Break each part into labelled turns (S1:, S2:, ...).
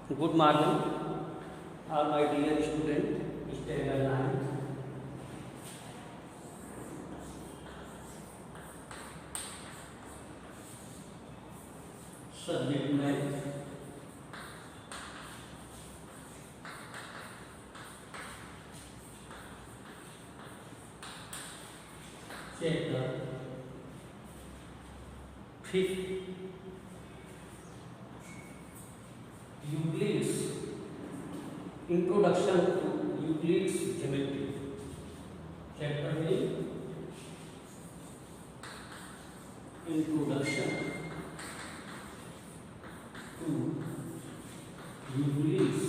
S1: Good morning, all my dear student, standard 9. Subject math. Chapter 5. Euclid's Introduction to Euclid's Geometry. Chapter में Introduction to Euclid's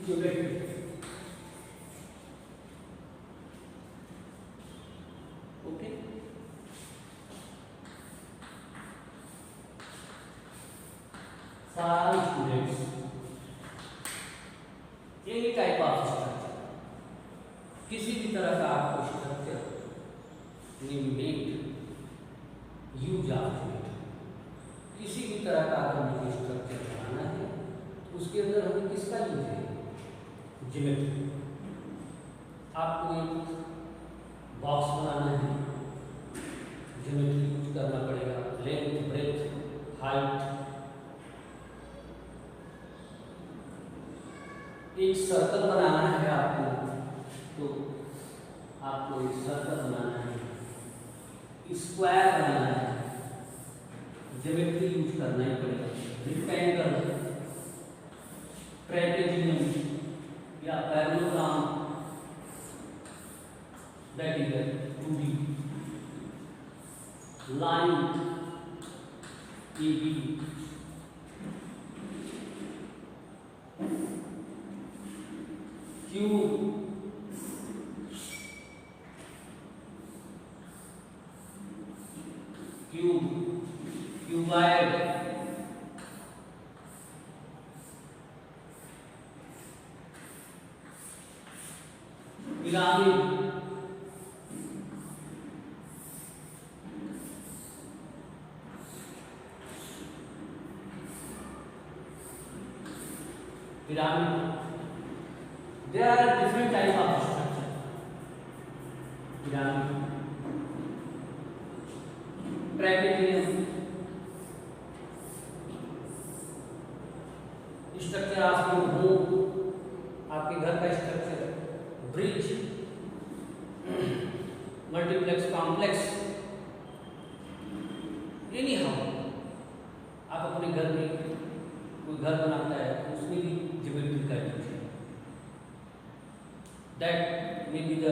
S1: Geometry. Okay. सारे students any type of structure, किसी भी तरह का आपको structure निम्नलिखित use of किसी भी तरह का अगर मुझे स्ट्रक्चर बनाना है तो उसके अंदर हमें किसका यूज है? ज्योमेट्री। आपको एक बॉक्स बनाना है, ज्योमेट्री यूज करना पड़ेगा। Length, breadth, height. एक सर्कल बनाना है आपको, तो आपको एक सर्कल बनाना है, स्क्वायर बनाना है, ज्योमेट्री यूज करना ही पड़ेगा। रेक्टेंगल, ट्रेपेजियम या parallelogram, that is 2D, line, AB, cube, cuboid, pyramid, pyramid. There are different types of structure. Pyramid, trapezium, structure आपके होम, आपके घर का structure, bridge, multiplex, complex, any how आप अपने घर में कोई घर बनाता है तो उसमें भी ज्योमेट्री का यूज है। That may be the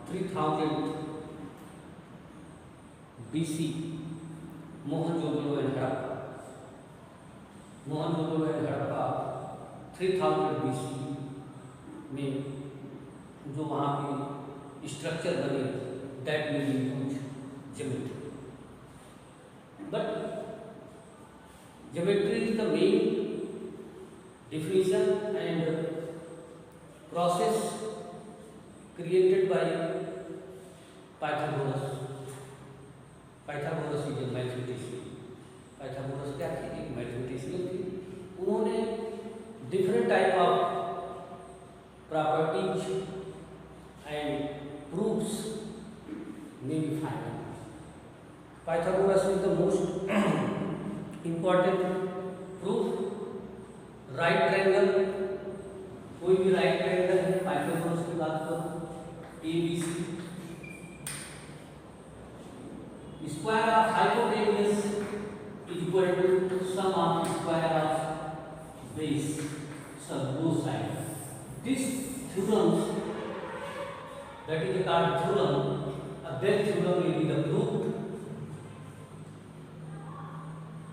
S1: 3000 BC Mohenjodaro and Harappa. Mohenjodaro and Harappa 3000 BC में जो वहाँ के स्ट्रक्चर बने, that may be use geometry. But geometry is the main definition and process created by Pythagoras. Pythagoras is a mathematician. Pythagoras क्या थे? एक mathematician थे। उन्होंने different type of properties and proofs may be found. Pythagoras is the most important proof। Right triangle, कोई भी right triangle है, Pythagoras की बात करो, ABC। Square of hypotenuse is equal to sum of square of base सब both side. This theorem, that is called theorem, that theorem will be the proof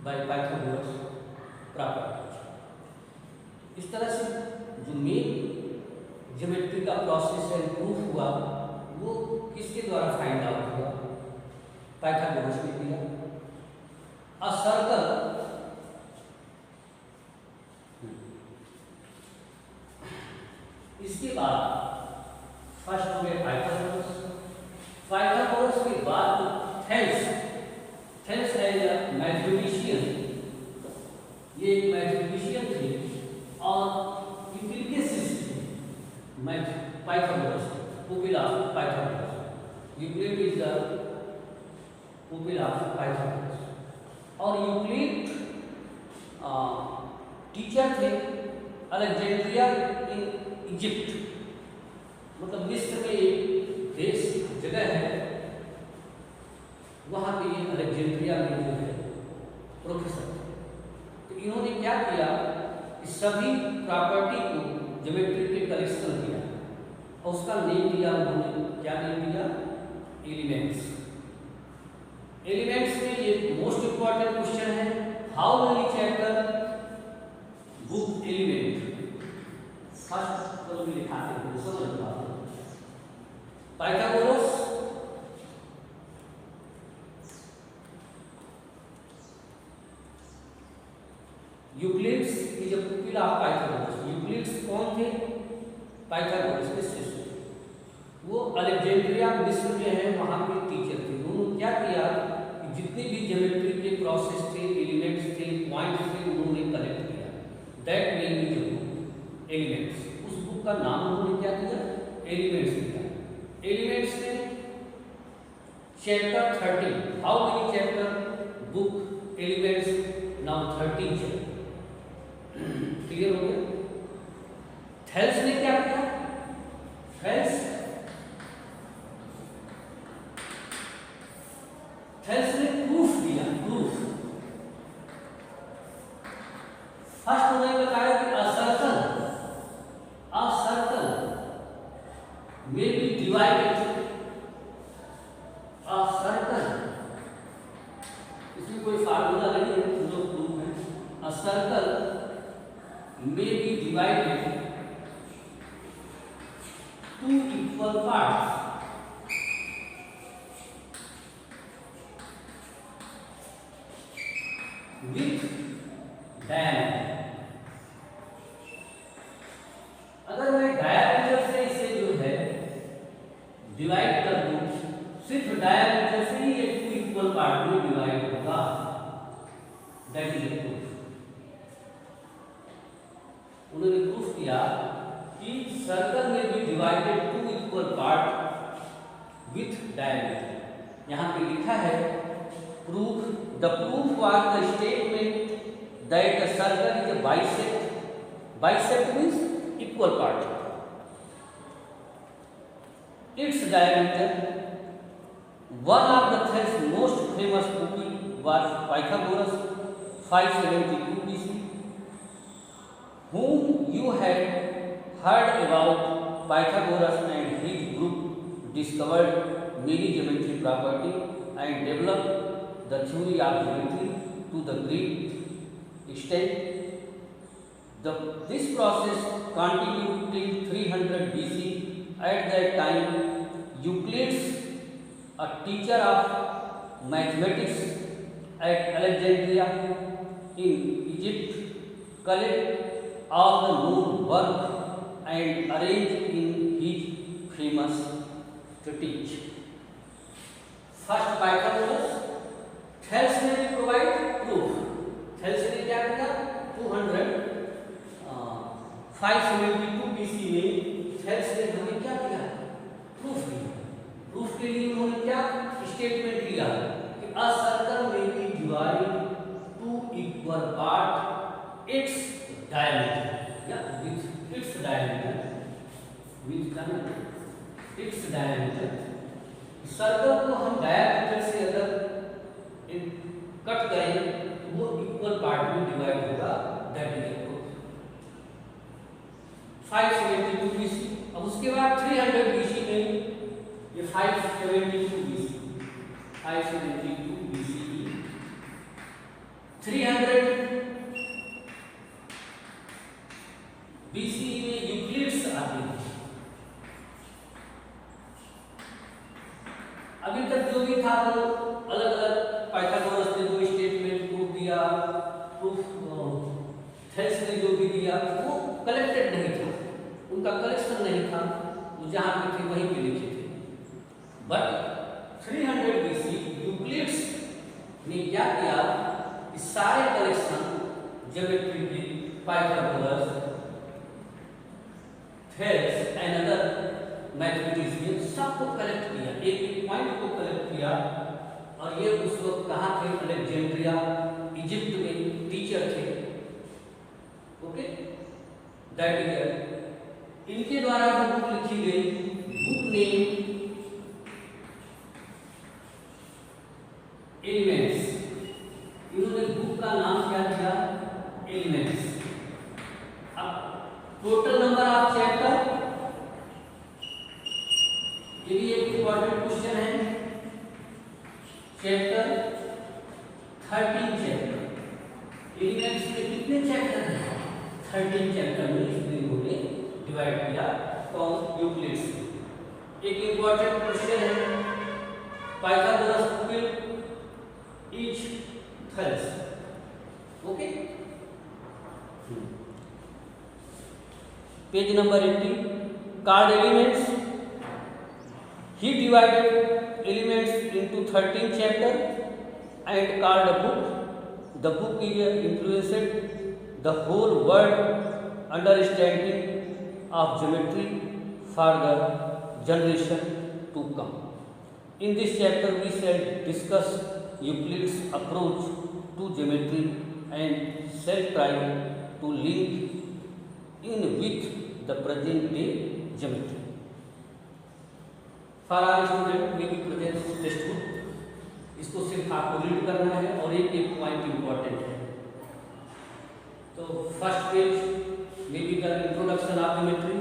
S1: by Pythagoras property. इस तरह से जो main geometry का process है proof हुआ, वो किसके द्वारा फाइंड आउट हुआ? पाइथागोरस ने किया। अ सर्कल, इसके बाद फर्स्ट हो गए पाइथागोरस। पाइथागोरस के बाद थेल्स, थेल्स है मैथमेटिशियन और यूक्लिड टीचर थे अलेक्जेंड्रिया इन इजिप्ट, मतलब मिस्र में एक देश जगह है, वहाँ पे ये अलेक्जेंड्रिया में जो है प्रोफेसर थे। तो इन्होंने क्या किया कि सभी प्रॉपर्टी को ज्योमेट्री के कलेक्शन किया और उसका नेम दिया उन्होंने, क्या नेम दिया? एलिमेंट्स। एलिमेंट्स में ये मोस्ट इंपॉर्टेंट क्वेश्चन है, how many chapter book element? First तो भी लिखाते हैं, समझ लो। पाइथागोरस यूक्लिड्स की जब पीला पाइथागोरस, यूक्लिड्स कौन थे? पाइथागोरस के शिष्य, वो अलेक्जेंड्रिया मिस्र में है, वहाँ के टीचर थे। उन्होंने क्या किया कि जितने भी ज्योमेट्री के प्रोसेस थे, एलिमेंट्स थे, पॉइंट्स थे, उन्होंने कलेक्ट किया। That name is a book elements. उस बुक का नाम उन्होंने क्या दिया? एलिमेंट्स दिया। एलिमेंट्स में chapter 13, how many chapter book elements? Now 13 chapter. Clear हो गया? थेल्स ने क्या किया? थेल्स ने प्रूफ दिया। प्रूफ फर्स्ट उन्होंने बताया कि a circle may be divided, a circle, इसमें कोई फार्मूला नहीं है, जो प्रूफ है। a circle may be divided two equal parts with diameter। अगर मैं डायमीटर से इसे जो है डिवाइड कर दूं, सिर्फ डायमीटर से ही ये टू इक्वल पार्ट में डिवाइड होगा। That is proof. उन्होंने प्रूफ किया कि सर्कल में भी divided two equal part with diameter. यहाँ पे लिखा है proof, the proof was the statement that the circle is a bisect. Bisect means equal part. It's diameter, one of the Thales most famous book was Pythagoras 572 BC, whom you had heard about. Pythagoras and his group discovered many geometric properties and developed the theory of geometry to the great extent. This process continued till 300 BC. At that time, Euclid, a teacher of mathematics at Alexandria in Egypt, collected all the known work and arranged in his famous treatise. First Pythagoras, Thales ने provide proof. Thales ने क्या किया? 572 BC में Thales ने हमें क्या किया? Proof दिया। प्रूफ के लिए उन्होंने क्या स्टेटमेंट दिया कि अ सर्कल में be divide two equal part it's diameter या with its diameter, its diameter. Circle को हम डायमीटर से अगर कट करें तो वो इक्वल पार्ट में डिवाइड होगा। That is 572 BC। अब उसके बाद 300 BC में ये 572 BC 300 BC में यूक्लिड्स आते हैं। अभी तक जो भी था वो अलग अलग पाइथागोरस ने जो स्टेटमेंट प्रूफ दिया, थेल्स ने जो भी दिया वो कलेक्टेड नहीं था, उनका कलेक्शन नहीं था, वो जहाँ पे थे वहीं पे लिखे थे। बट 300 BC यूक्लिड्स ने क्या किया, इस सारे कलेक्शन ज्योमेट्री के Pythagoras, Thales and other mathematics में सबको कलेक्ट किया, एक एक पॉइंट को कलेक्ट किया। और ये उस वक्त कहाँ थे? अलेक्जेंड्रिया दैट ईयर इनके द्वारा जो बुक लिखी गई, बुक नेम एलिमेंट्स, इन्होंने बुक का नाम क्या दिया, एलिमेंट्स। अब टोटल नंबर ऑफ चैप्टर, ये भी एक इंपॉर्टेंट क्वेश्चन है। चैप्टर 13 चैप्टर, एलिमेंट्स में कितने चैप्टर हैं, 13 चैप्टर में इन्होंने डिवाइड किया फ्रॉम यूक्लिड्स। एक इंपॉर्टेंट क्वेश्चन है, Pythagoras put each thus, okay? Page number 80, card elements. He divided elements into 13 chapters and called a book. The book influenced the whole world understanding of geometry for the generation to come. In this chapter, we shall discuss Euclid's approach to geometry and shall try to link in with the present day geometry. For our student, we will present textbook. इसको सिर्फ आपको read करना है और एक एक point important है। तो फर्स्ट पेज में be the introduction of geometry,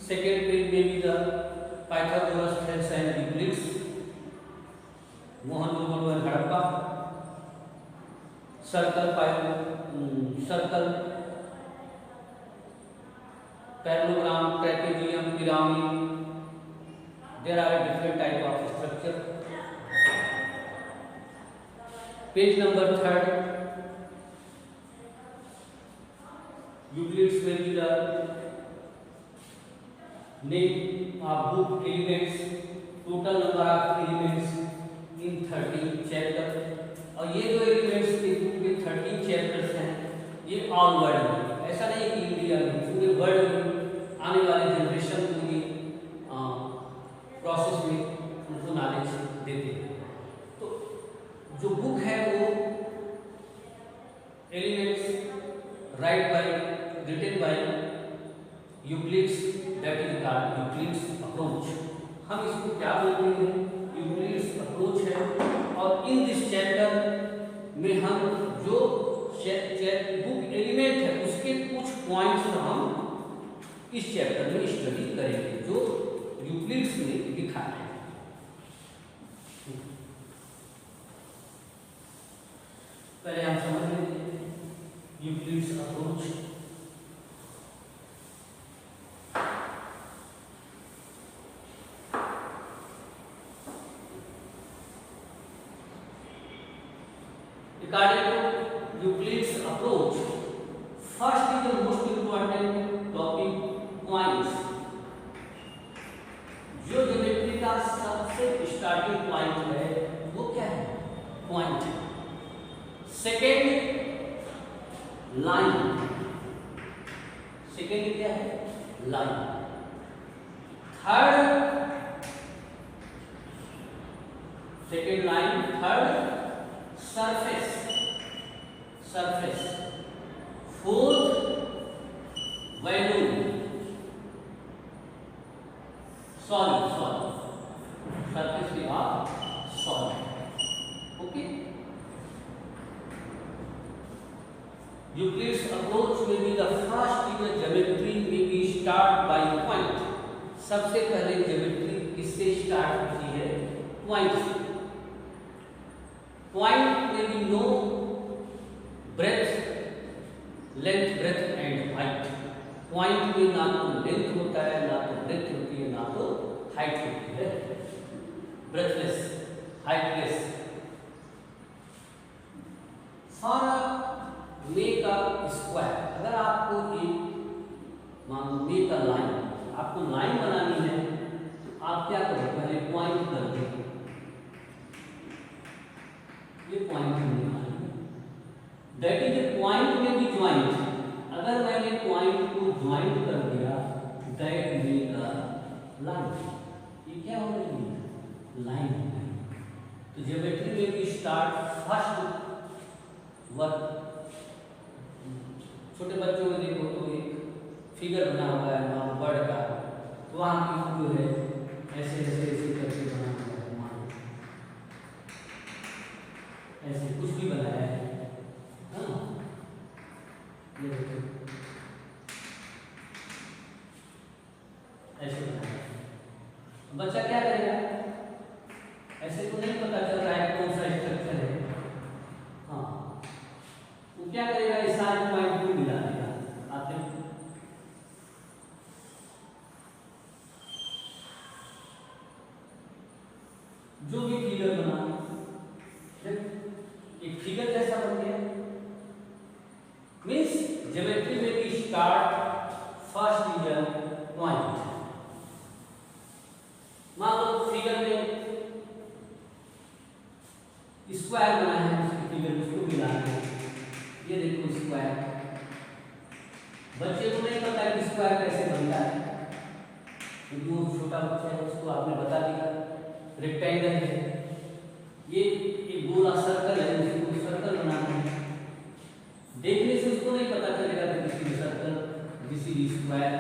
S1: second page में be the Pythagoras theorems and Euclid's, Mohenjodaro and Harappa, circle parallelogram, trapezium, pyramid, there are different type of structure. Page number 3, Euclid's में भी the name of book elements, total number of elements in 13 chapter. और ये जो elements के book में 13 chapters हैं, ये all world में, ऐसा नहीं कि इंडिया में, पूरे वर्ल्ड में आने वाले जनरेशन को ये प्रोसेस में उनको नॉलेज देते हैं। तो जो बुक है वो elements written by Euclid's, that is called Euclid's approach. हम इसको क्या बोलते हैं, यूक्लिड्स अप्रोच है। और इन दिस चैप्टर में हम जो बुक एलिमेंट है उसके कुछ पॉइंट्स हम इस चैप्टर में स्टडी करेंगे जो यूक्लिड्स ने लिखा है। पहले हम समझ लेते हैं Euclid's approach. According to Euclid's approach, first is the most important topic, points. जो ज्योमेट्री का सबसे स्टार्टिंग पॉइंट है वो क्या है, पॉइंट। सेकेंड लाइन, सेकेंड क्या है, line. Third second line, third surface, surface. Fourth volume, solid, surface के बाद सॉलिड, ओके। यूक्लिड्स अप्रोच में भी द फर्स्ट इन ज्योमेट्री में बी स्टार्ट बाय पॉइंट। सबसे पहले ज्योमेट्री किससे स्टार्ट होती है, पॉइंट से। पॉइंट में be no breadth, length, breadth and height. Point में ना तो लेंथ होता है, ना तो ब्रेथ होती है, ना तो हाइट होती है। Breathless, heightless. For make a square, अगर आपको एक मान लो मेक अ लाइन, आपको लाइन बनानी है, आप क्या करें, पहले पॉइंट कर दें, ये पॉइंट हमने बनाई, दैट इज ए पॉइंट में भी ज्वाइंट। अगर मैंने पॉइंट को ज्वाइंट कर दिया, दैट मेक अ लाइन। ये क्या हो रही है, लाइन हो गई। तो ज्योमेट्री में भी स्टार्ट फर्स्ट वर्क, छोटे बच्चों में देखो तो एक फिगर बना हुआ है वहाँ वर्ड का, तो वहाँ की जो है ऐसे ऐसे ऐसे करके बना हुआ है, मान ऐसे कुछ भी बनाया है। हाँ, ये देखो ऐसे बनाया है। बच्चा क्या करेगा, ऐसे तो नहीं पता चल रहा है कौन सा स्ट्रक्चर है। हाँ, वो क्या करेगा, इस सारे पॉइंट को मिला देगा। आते जो भी फिगर बना, एक फिगर जैसा बन गया, मीन्स ज्योमेट्री में भी स्टार्ट फर्स्ट इज पॉइंट। मान लो फिगर में स्क्वायर बना है, उसकी फिगर उसको मिला है, ये देखो स्क्वायर। बच्चे को नहीं पता कि स्क्वायर कैसे बनता है, क्योंकि वो छोटा बच्चा है, उसको आपने बता दिया रेक्टेंगल है, ये एक गोला सर्कल है, उसको सर्कल बनाना है। देखने से उसको नहीं पता चलेगा कि this is circle, this is square,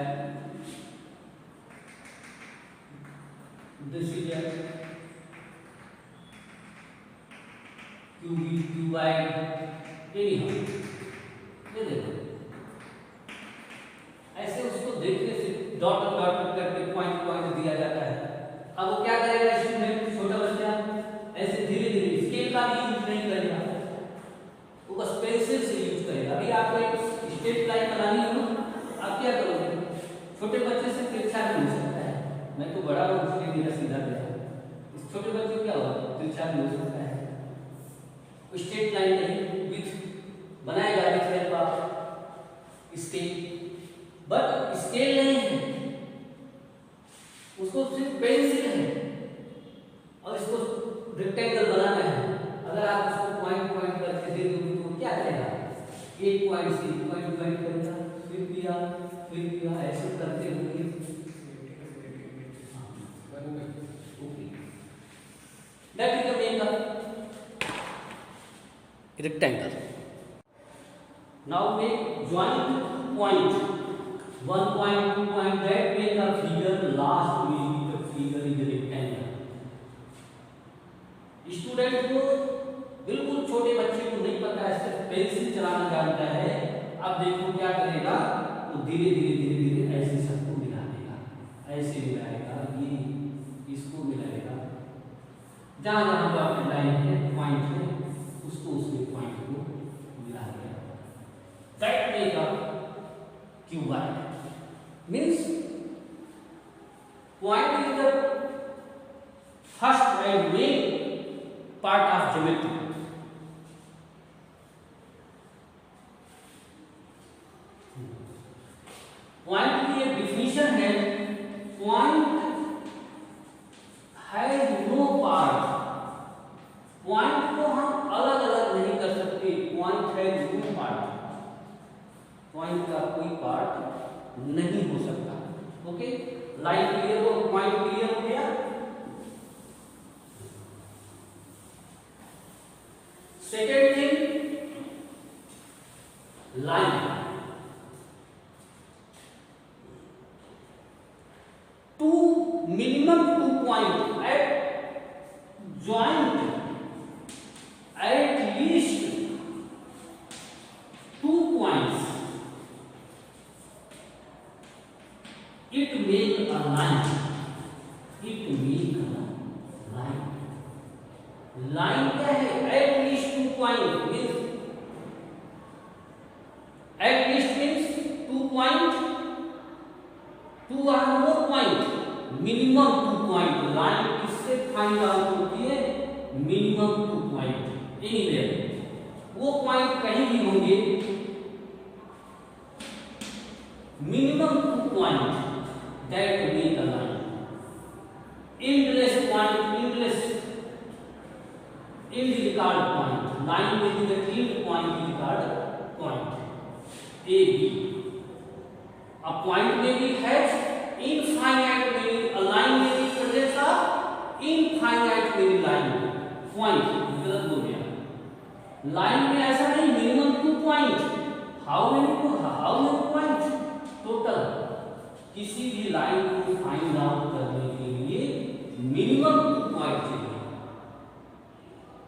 S1: this is cuboid, ये देखो ऐसे उसको देखने से डॉट डॉट करके पॉइंट पॉइंट दिया जाता है। अब वो क्या करेगा स्टूडेंट, छोटा बच्चा, ऐसे धीरे धीरे स्केल का भी यूज नहीं करेगा, वो बस पेंसिल से यूज करेगा। अभी आपको एक स्ट्रेट लाइन बनानी हो, आप क्या करोगे, छोटे बच्चे से तिरछा नहीं हो सकता है, मैं तो बड़ा हूँ इसलिए मेरा सीधा गया, इस छोटे बच्चे को क्या होगा, तिरछा नहीं हो सकता है। स्ट्रेट लाइन नहीं विथ बनाएगा with help of scale, but scale नहीं है, उसको सिर्फ पेंसिल है और इसको रेक्टेंगल बनाना है। अगर आप उसको पॉइंट पॉइंट करके दे दोगे तो क्या करेगा, एक पॉइंट से पॉइंट पॉइंट करेगा, फिर किया ऐसे करते हुए that is the main rectangle. Now make joint point, 1 point, 2 point, that make a figure, last will be the figure in the rectangle. Student को बिल्कुल छोटे बच्चे को नहीं पता है, सिर्फ पेंसिल चलाना जानता है। अब देखो क्या करेगा, वो धीरे धीरे धीरे धीरे ऐसे सबको मिला देगा, ऐसे मिलाएगा, ये इसको मिलाएगा, जहां जहां पर आपकी लाइन है पॉइंट है उसको उसके पॉइंट को मिला दिया, that make a cuboid. Means point is the first and main part of geometry. Point की एक डिफिनीशन है, point has no part. Point को हम अलग अलग नहीं कर सकते, पॉइंट है नो पार्ट, पॉइंट का कोई पार्ट नहीं हो सकता। ओके, लाइन क्लियर हो, पॉइंट क्लियर हो गया। Second thing, line. Minimum 2 point eight joint at least 2 points, it make a line, it make a line। line क्या है, at least 2 point means, at least means 2 point, 2 or more point, minimum 2 point। line किससे find out होती है, minimum 2 point anywhere, वो point कहीं भी होंगे, minimum 2 point that make a line. Endless point, endless and record point, line में भी the end point record point A B. A point में भी has infinite many, a line में भी presence of infinite many line. Point गलत हो गया, line में ऐसा नहीं, minimum 2 point, how many point total line को फाइंड आउट करने के लिए मिनिमम 2 पॉइंट चाहिए।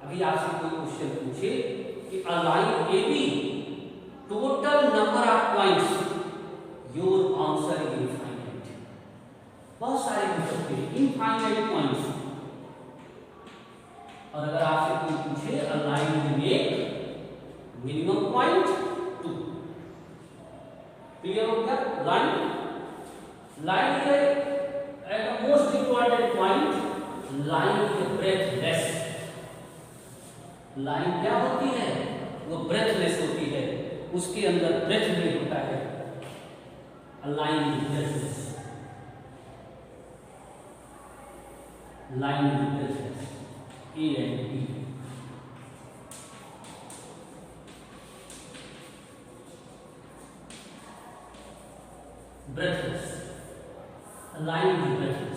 S1: अभी आपसे कोई क्वेश्चन पूछे कि a line A B total number of points, your answer is infinite. बहुत सारे हो सकते हैं इनफाइनाइट पॉइंट्स। और अगर आपसे कोई पूछे a line will make minimum point 2, clear हो गया? Line at the most important point, line is breadthless. Line क्या होती है? वो ब्रेथलेस होती है, उसके अंदर ब्रेथ नहीं होता है। Line is breadthless, line is breadthless, A and B. Breadthless, line is breadthless.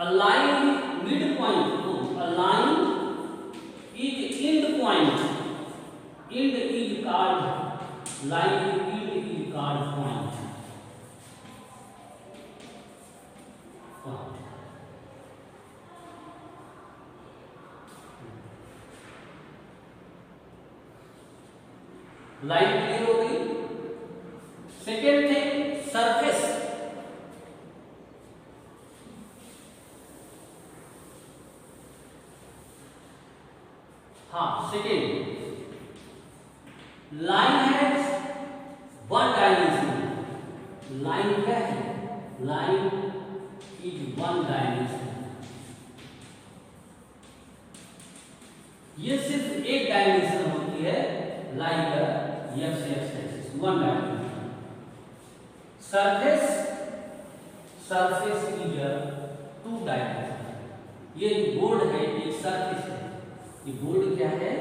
S1: A line midpoint to a line is end point. End is called line. End is called point. Line clear हो गई? Second thing, surface. हाँ, second, line has 1 dimension. Line क्या है? Line is 1 dimension. ये सिर्फ एक dimension होती है लाइन का, X axis 1 dimension. Surface, surface is 2 dimension. ये बोर्ड है, एक सरफेस है। ये बोर्ड क्या है?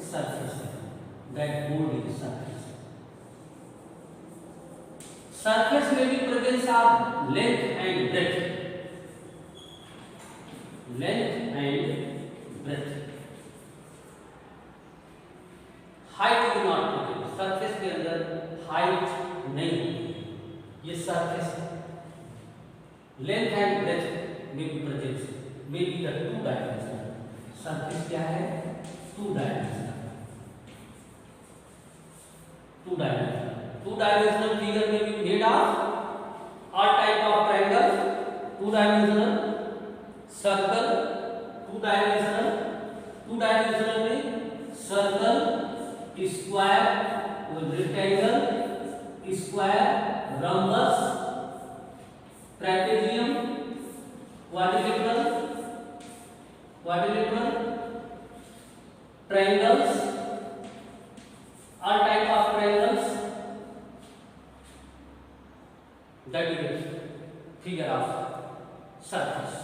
S1: सरफेस है। That board is surface. Surface में भी presence of length and breadth. Length and breadth. Height is not present. Surface के अंदर हाइट नहीं होती। ये सरफेस है। लेंथ एंड ब्रेथ में भी प्रेजेंस में भी 2 डायमेंशन। सरफेस क्या है? 2 डायमेंशनल। 2 डायमेंशनल। 2 डायमेंशनल फिगर में भी made of all type of triangle. 2 dimensional circle, 2 dimensional. 2 dimensional में circle, square, rectangle, square, rhombus, trapezium, quadrilateral, triangles, all type of triangles. That is the figure of surface.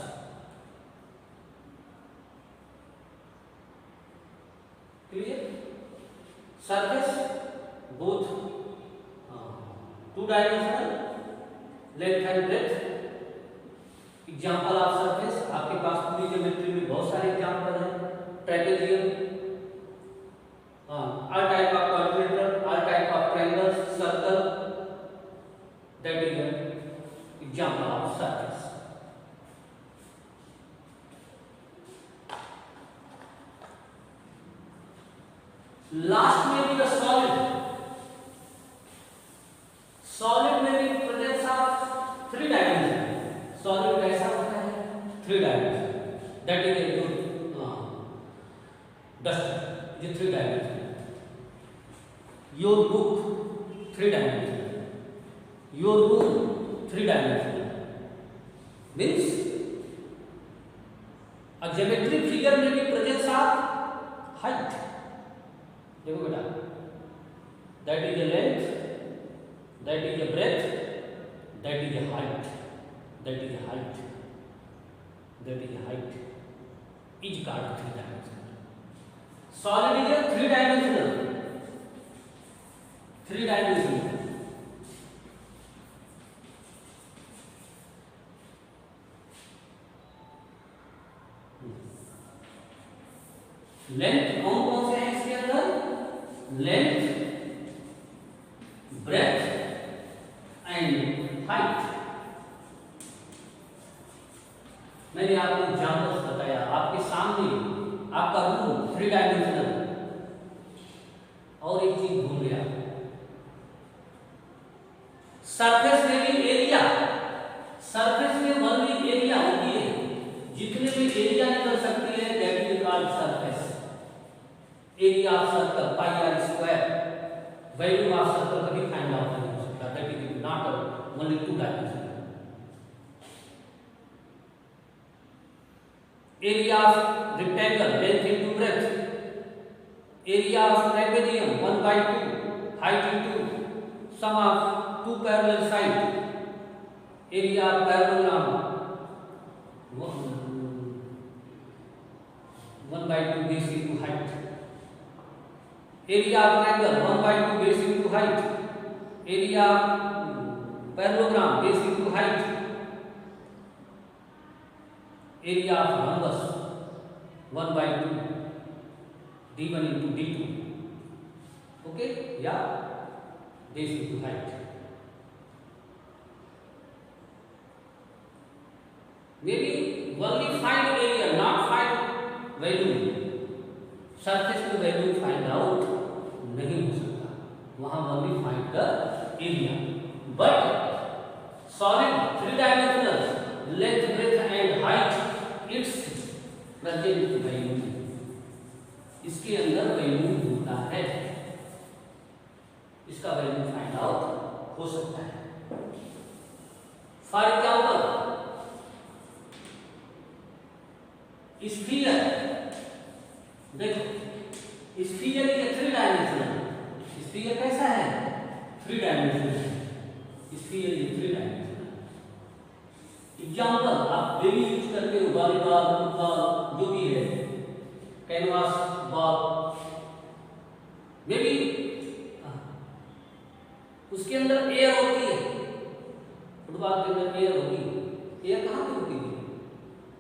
S1: Clear? Surface both 2 dimensional, length and breadth. Example of surface आपके पास पूरी geometry में बहुत सारे example हैं। Trapezium, all type of quadrilateral, all type of triangles, circle, that is example of surface. Last में भी the solid. Solid में भी प्रेजेंस ऑफ 3 डायमेंशन। सॉलिड कैसा होता है? 3 dimension. That is a dust, ये 3 dimension. Your book 3 dimension. Your room 3 dimension. Means a geometric figure में भी प्रेजेंस ऑफ हाइट। देखो बेटा, that is a length, that is a breadth, that is a height. That is height. That is height. Is called 3 dimensional. Solid is a 3 dimensional. 3 dimensional. Length कौन कौन से हैं इसके अंदर? Length, breadth and height. मैंने आपको examples बताया, आपके सामने आपका रूम 3 डायमेंशनल। और एक चीज भूल गया, सरफेस में भी एरिया, सरफेस में ओनली एरिया होती है, जितने भी एरिया निकल सकती है that is called surface area of circle pi are square. Value of circle कभी फाइंड आउट नहीं हो सकता, that is not only 2 dimensional. Area of rectangle length into breadth, area of trapezium 1/2 height into sum of 2 parallel side, area of parallelogram 1/2 base into height, area of triangle 1/2 base into height, area of parallelogram base into height, area of रhombus 1/2 d1 into d2, okay, या base into height। maybe only find area, not find value। Surface में value find out नहीं हो सकता, वहां only find the area। but solid 3 dimensional length, breadth and height, its present value, इसके अंदर value होता है, इसका वैल्यू फाइंड आउट हो सकता है। फॉर एग्जाम्पल स्फीयर, देखो स्फीयर ये 3 डायमेंशनल, स्फीयर कैसा है? 3 डायमेंशनल, स्फीयर ये 3 डायमेंशनल। एग्जाम्पल आप डेली यूज करते हो, वॉलीबॉल, फुटबॉल, जो भी है, कैनवास बॉल, मे बी उसके अंदर एयर होती है, फुटबॉल के अंदर एयर होती है। एयर कहाँ पे होती है?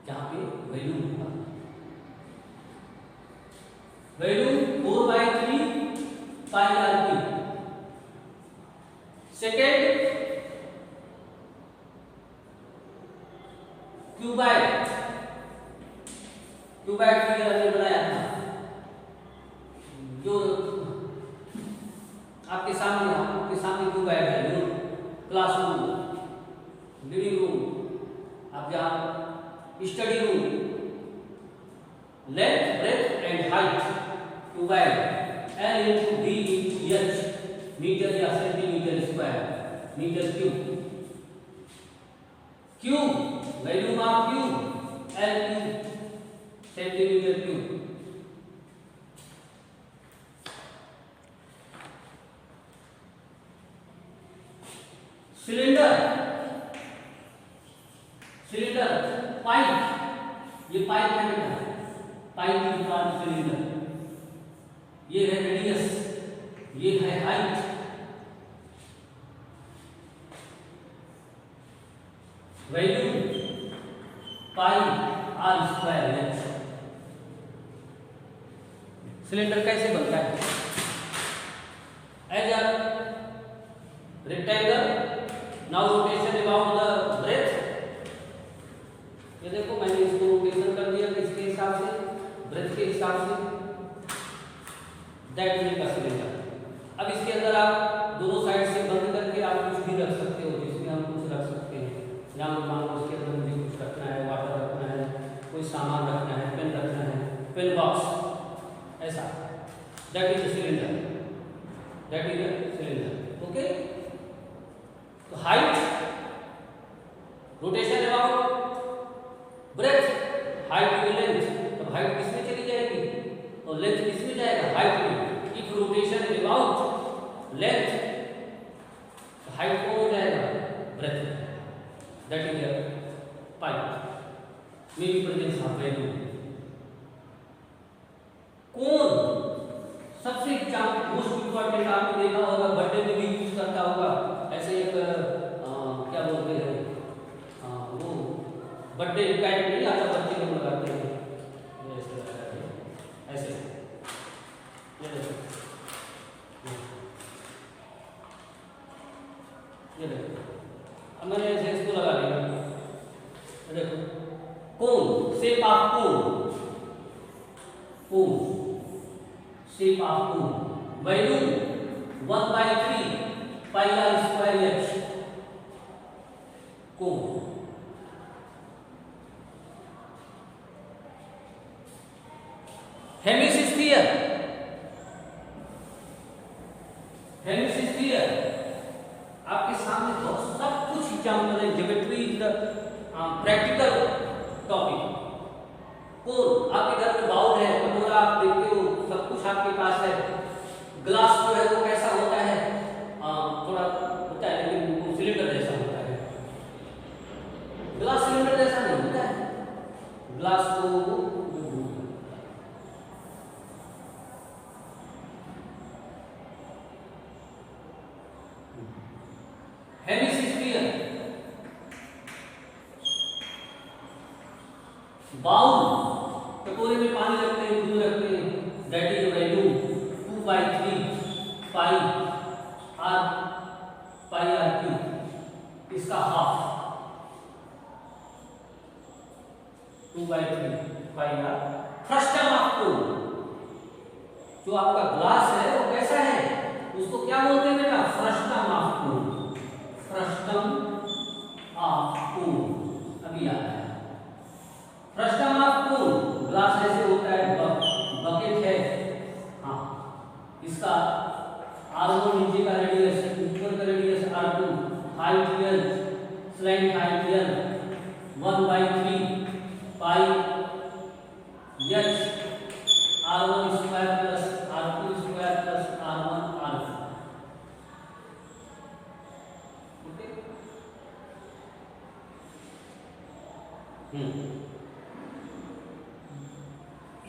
S1: जहाँ पे वैल्यूम होगा, volume 4/3 pi R P. Second cuboid, cuboid figure हमने बनाया था, जो आपके सामने क्यूबाइड है, जो क्लासरूम, लिविंग रूम, आप जहाँ study room, length, breadth and height, cuboid L into D into H, metre या centimetre square, metre cube. Cube value of cube L cube, centimetre cube. Cylinder, cylinder, pipe, ये pipe है बेटा, pipe की दुकान cylinder, ये है radius, ये है height. Value pi are square length. Cylinder कैसे बनता है? As a rectangle, now rotation about the breadth. ये देखो मैंने इसको रोटेशन कर दिया किसके हिसाब से? ब्रेथ के हिसाब से। दैट इज का सिलेंडर। अब इसके अंदर आप दोनों साइड से बंद करके आप कुछ भी रख सकते हो, जिसमें हम कुछ रख सकते हैं। यहाँ मान लो इसके अंदर मुझे कुछ रखना है, वाटर रखना है, कोई सामान रखना है, पेन रखना है, पेन बॉक्स, ऐसा। That is cylinder, that is cylinder. Okay, तो height, rotation about breadth, height की लेंथ। तो हाइट किसमें चली जाएगी और लेंथ किसमें जाएगा? हाइट में। इफ रोटेशन अबाउट लेंथ, तो हाइट कौन हो जाएगा? ब्रेथ। दैट इज पाइप में भी प्रेजेंस ऑफ वैल्यू। कोन सबसे मोस्ट इंपॉर्टेंट, आपने देखा होगा बर्थडे में भी यूज करता होगा, ऐसे एक क्या बोलते हैं वो बर्थडे कैट नहीं आता, बच्चे लोग लगाते हैं ऐसे। Shape of cone, value 1/3 pi are square H cone. Hemisphere, hemisphere आपके सामने बहुत सब कुछ एग्जाम्पल है। Geometry is the practical topic. Cone आपके घर में बाउल है, कटोरा आप देखते हो, सब कुछ आपके पास है। ग्लास जो है वो कैसा होता है, थोड़ा होता है लेकिन वो सिलेंडर जैसा होता है। ग्लास सिलेंडर जैसा नहीं होता है, ग्लास को हेमिस्फीयर। बाउल, कटोरे में पानी रखते हैं, दूध रखते हैं, that is value 2/3 pi r cube, इसका हाफ 2/3 पाई आर। फ्रस्टम आपको जो आपका ग्लास है वो कैसा है, उसको क्या बोलते हैं बेटा, frustum of cone, frustum of cone. अभी आता है फ्रस्टम ऑफ कोन। ग्लास ऐसे होता है, बकेट है, हाँ, इसका R1 नीचे का रेडियस, ऊपर का radius R2, height L, slant height L, 1/3 pi h R1 square plus R2 square plus R1 R2।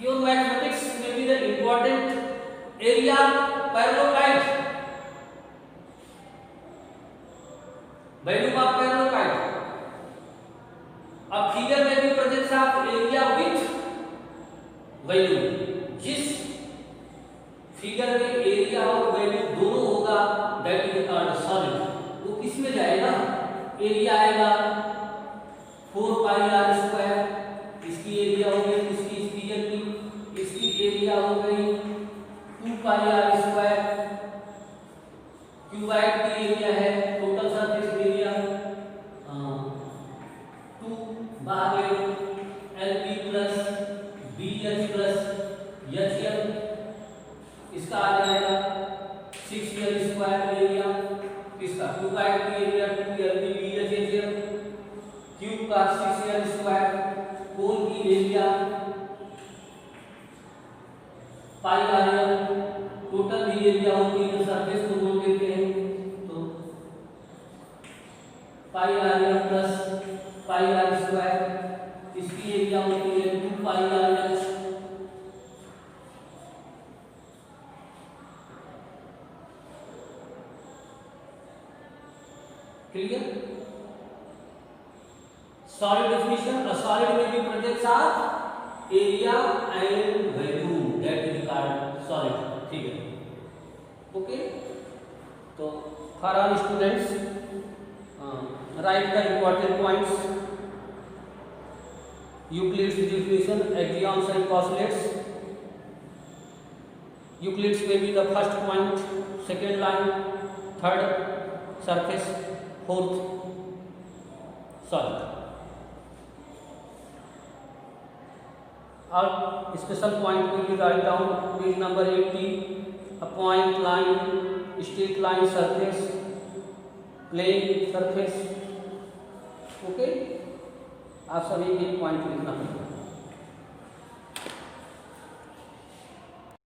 S1: Your mathematics may be the important area parallelopiped, value of parallelopiped. अब figure में भी project of area with value, जिस figure में area और value दोनों होगा that is called solid. वो किस में जाएगा, एरिया आएगा 4 पाई आर स्क्वायर, इसकी एरिया हो गई, इसकी फिगर की, इसकी एरिया हो गई 2 पाई आर स्क्वायर, क्यूबाइड की एरिया है, टोटल सरफेस एरिया 2 भागे LB plus BH plus HL, इसका आ जाएगा 6L स्क्वायर एरिया, इसका क्यूबाइड की area 2LB BH HL, cube का 6L स्क्वायर, कोन की area pi R L, total भी एरिया होती है, सरफेस को बोल देते हैं, तो pi R L plus pi are square, इसकी एरिया होती है 2 pi R L. Clear? Solid definition, a solid में be projects of area and value that is called solid. ठीक है, ओके। तो for all students write the important points, Euclid's definition, axioms and postulates. Euclid's में be the first point, second line, third surface, fourth solid। और special point will be write down page number 80, a point, line, straight line, surface, plane surface। Okay, आप सभी एक point लिखना पड़ेगा।